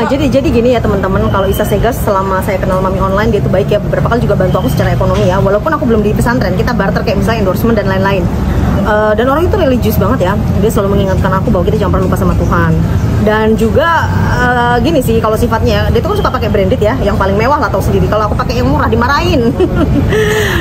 Jadi gini ya teman-teman, kalau Isa Segas selama saya kenal Mami Online dia tuh baik ya, beberapa kali juga bantu aku secara ekonomi ya, walaupun aku belum di pesantren, kita barter kayak misalnya endorsement dan lain-lain. Dan orang itu religius banget ya, dia selalu mengingatkan aku bahwa kita jangan pernah lupa sama Tuhan. Dan juga gini sih kalau sifatnya, dia tuh kan suka pakai branded ya, yang paling mewah lah, tahu sendiri. Kalau aku pakai yang murah dimarahin.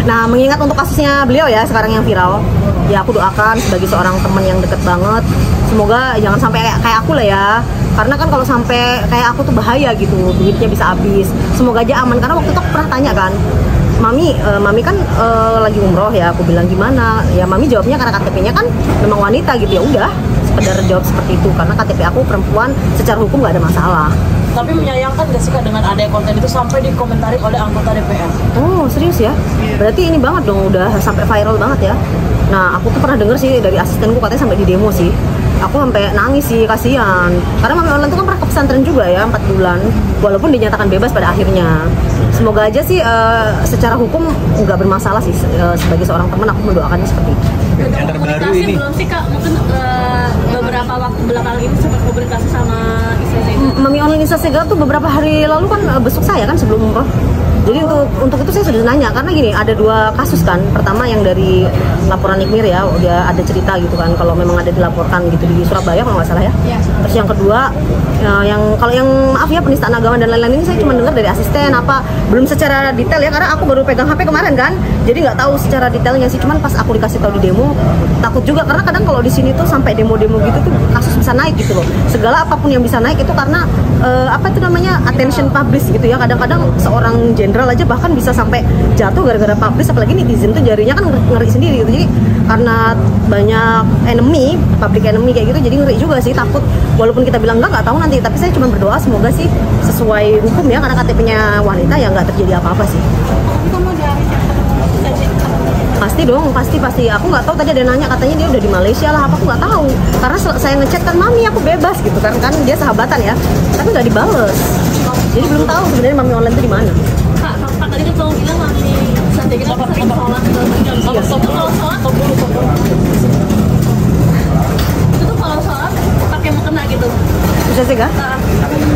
Nah, mengingat untuk kasusnya beliau ya sekarang yang viral, ya aku doakan sebagai seorang teman yang deket banget, semoga jangan sampai kayak aku lah ya. Karena kan kalau sampai kayak aku tuh bahaya gitu, duitnya bisa habis. Semoga aja aman, karena waktu itu aku pernah tanya kan, Mami kan lagi umroh ya, aku bilang gimana? Ya Mami jawabnya karena KTP-nya kan memang wanita gitu, ya udah sekedar jawab seperti itu, karena KTP aku perempuan, secara hukum nggak ada masalah. Tapi menyayangkan gak sih Kak dengan adanya konten itu sampai dikomentari oleh anggota DPR? Oh serius ya? Berarti ini banget dong, udah sampai viral banget ya. Nah aku tuh pernah denger sih dari asistenku katanya sampai di demo sih. Aku sampai nangis sih, kasihan. Karena Mami Online itu kan pernah ke pesantren juga ya, 4 bulan. Walaupun dinyatakan bebas pada akhirnya. Semoga aja sih secara hukum nggak bermasalah sih. Sebagai seorang teman aku mendoakannya seperti itu. Yang terbaru ini belum sih Kak, mungkin beberapa waktu belakang ini sempat komunikasi sama Isa Segas. Mami Online Isa Segas tuh beberapa hari lalu kan besok saya kan sebelum umroh. Jadi untuk itu saya sudah nanya, karena gini, ada 2 kasus kan. Pertama yang dari laporan Nikmir ya, udah ada cerita gitu kan, kalau memang ada dilaporkan gitu di Surabaya kalau nggak salah ya. Terus yang kedua, kalau yang maaf ya penistaan agama dan lain-lain ini saya cuma dengar dari asisten, belum secara detail ya, karena aku baru pegang HP kemarin kan, jadi nggak tahu secara detailnya sih. Cuman pas aku dikasih tahu di demo, takut juga karena kadang kalau di sini tuh sampai demo-demo gitu tuh kasus bisa naik gitu loh. Segala apapun yang bisa naik itu karena attention publish gitu ya. Kadang-kadang seorang jenderal aja bahkan bisa sampai jatuh gara-gara publish, apalagi netizen tuh jarinya kan ngeri sendiri gitu. Jadi karena banyak public enemy kayak gitu, jadi ngeri juga sih, takut. Walaupun kita bilang nggak tahu nanti, tapi saya cuma berdoa semoga sih sesuai hukum ya, karena KTP-nya wanita ya nggak terjadi apa-apa sih. Pasti dong, pasti. Aku nggak tahu, tadi ada nanya katanya dia udah di Malaysia lah, aku nggak tahu. Karena saya ngechat kan, Mami aku bebas gitu kan dia sahabatan ya, tapi nggak dibales. Jadi belum tahu sebenarnya Mami Online itu di mana. Kak tadi kan kamu bilang Mami Isa Segas sering sholat itu tuh kalau sholat pakai mukena gitu. Isa Segas?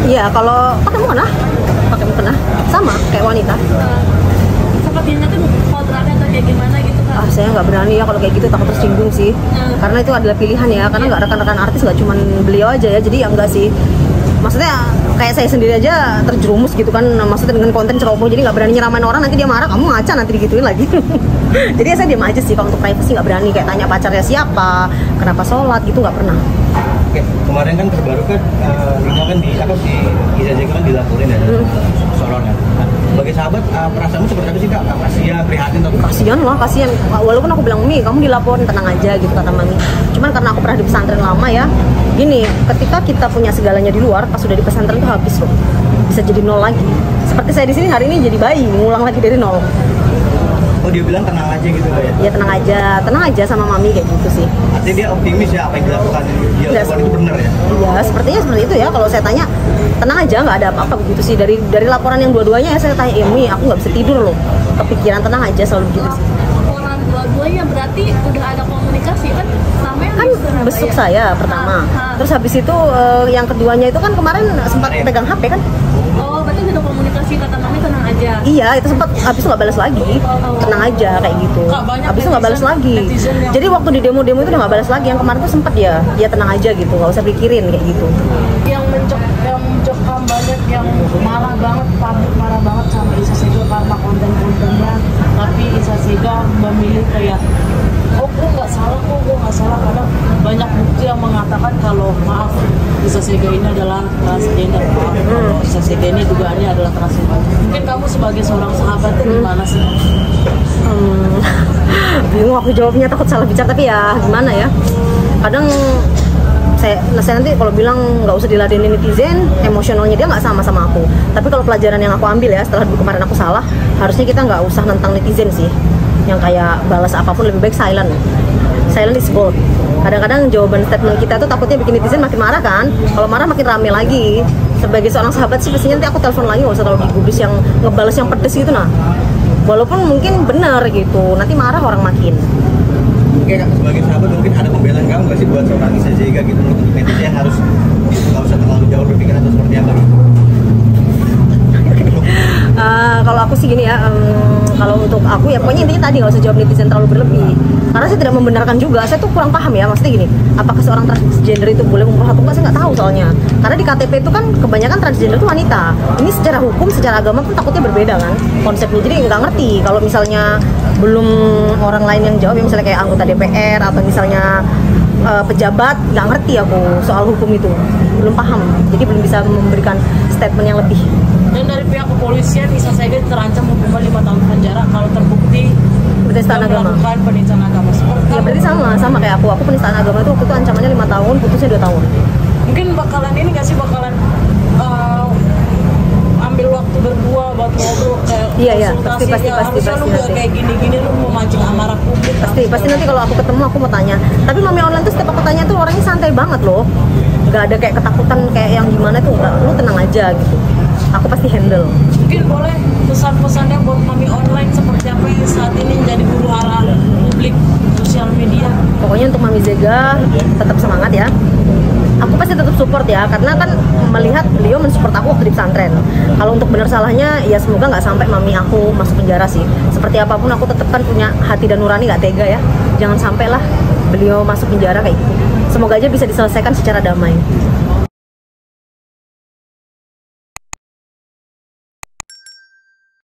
Iya, kalau pakai mukena sama kayak wanita. Sempat diingetin kodratnya atau kayak gimana gitu Kak? Saya nggak berani ya kalau kayak gitu, takut tersinggung sih. Karena itu adalah pilihan ya, karena nggak rekan-rekan artis, nggak cuma beliau aja ya, jadi ya enggak sih. Maksudnya kayak saya sendiri aja terjerumus gitu kan, maksudnya dengan konten ceroboh, jadi nggak berani nyeramain orang, nanti dia marah, kamu ngaca, nanti digituin lagi. Jadi ya saya diam aja sih, kalau untuk privacy nggak berani, kayak tanya pacarnya siapa, kenapa sholat gitu, nggak pernah. Oke, kemarin kan terbaru kan Lina kan di Isa Segas kan dilaporin ya soalnya. Nah, sebagai sahabat perasaanmu seperti apa sih Kak? Kasihan, prihatin atau? Kasihan. Walaupun aku bilang, Mi kamu dilaporin, tenang aja gitu kata Mami. Cuman karena aku pernah di pesantren lama ya, gini, ketika kita punya segalanya di luar, pas sudah di pesantren tuh habis loh, bisa jadi nol lagi. Seperti saya di sini hari ini jadi bayi, ngulang lagi dari nol. Oh dia bilang tenang aja gitu Kak ya? Ya tenang aja sama Mami kayak gitu sih. Artinya dia optimis ya, apa yang dilakukan dia lakukan itu benar ya? Iya, sepertinya seperti itu ya. Kalau saya tanya, tenang aja, nggak ada apa-apa begitu sih. Dari laporan yang dua-duanya ya saya tanya, Mi aku nggak bisa tidur loh, kepikiran, tenang aja, selalu begitu sih. Laporan dua-duanya berarti udah ada komunikasi kan? Kan besuk saya pertama, terus habis itu yang keduanya itu kan kemarin sempat pegang HP kan. Oh berarti udah komunikasi, kata Mami tenang aja. Iya, itu sempat, habis itu nggak balas lagi, tenang aja kayak gitu. Habis itu nggak balas lagi. Jadi waktu di demo itu udah nggak balas lagi. Yang kemarin tuh sempat ya tenang aja gitu, nggak usah pikirin kayak gitu. Yang mencokam banyak, yang marah banget sama Isa Segas karena konten-kontennya, tapi Isa Segas memilih kayak gue nggak salah, karena banyak bukti yang mengatakan kalau maaf Isa Segas ini adalah transgender, kalau Isa Segas ini dugaannya adalah transgender. Mungkin kamu sebagai seorang sahabat gimana sih? Bingung aku jawabnya, takut salah bicara, tapi ya gimana ya, kadang saya nanti kalau bilang nggak usah diladenin netizen, emosionalnya dia nggak sama aku. Tapi kalau pelajaran yang aku ambil ya setelah kemarin aku salah, harusnya kita nggak usah nentang netizen sih, yang kayak balas apapun, lebih baik silent is gold. Kadang-kadang jawaban statement kita tuh takutnya bikin netizen makin marah kan, kalau marah makin rame lagi. Sebagai seorang sahabat sih pastinya nanti aku telepon lagi, nggak usah terlalu digubris yang ngebales yang pedes gitu. Nah walaupun mungkin benar gitu, nanti marah orang makin. Oke, sebagai sahabat mungkin ada pembelaan kamu nggak sih buat seorang Isa Segas gitu, untuk netizen harus nggak usah terlalu jauh berpikir atau seperti apa gitu? sih gini ya, kalau untuk aku ya pokoknya intinya tadi nggak usah jawab netizen terlalu berlebih. Karena saya tidak membenarkan juga, saya tuh kurang paham ya, maksudnya gini, apakah seorang transgender itu boleh umroh atau enggak, saya nggak tahu soalnya. Karena di KTP itu kan kebanyakan transgender itu wanita. Ini secara hukum, secara agama pun takutnya berbeda kan konsepnya. Jadi nggak ngerti kalau misalnya belum orang lain yang jawab, ya misalnya kayak anggota DPR atau misalnya pejabat, nggak ngerti aku soal hukum itu, belum paham. Jadi belum bisa memberikan statement yang lebih. Dan dari pihak kepolisian Isa Sega terancam hukuman 5 tahun penjara kalau terbukti Penistaan agama. melakukan penistaan agama. Ya berarti sama kayak aku penistaan agama itu waktu itu ancamannya 5 tahun, putusnya 2 tahun. Mungkin bakalan ini nggak sih, bakalan ambil waktu berdua buat ngobrol kayak Iya, konsultasi, pasti, harusnya lu nggak pasti. kayak gini-gini, lu memancing amarah publik. Pasti nanti kalau aku ketemu aku mau tanya. Tapi Mami Online tuh setiap aku tanya tuh orangnya santai banget loh, nggak ada kayak ketakutan kayak yang gimana tuh, nggak, lu tenang aja gitu. Aku pasti handle. Mungkin boleh pesan-pesannya buat Mami Online seperti apa yang saat ini jadi huru hara publik sosial media. Pokoknya untuk Mami Zega tetap semangat ya. Aku pasti tetap support ya, karena kan melihat beliau mensupport aku waktu di pesantren. Kalau untuk benar salahnya ya semoga nggak sampai mami aku masuk penjara sih. Seperti apapun aku tetap kan punya hati dan nurani, nggak tega ya. Jangan sampai lah beliau masuk penjara kayak gitu. Semoga aja bisa diselesaikan secara damai.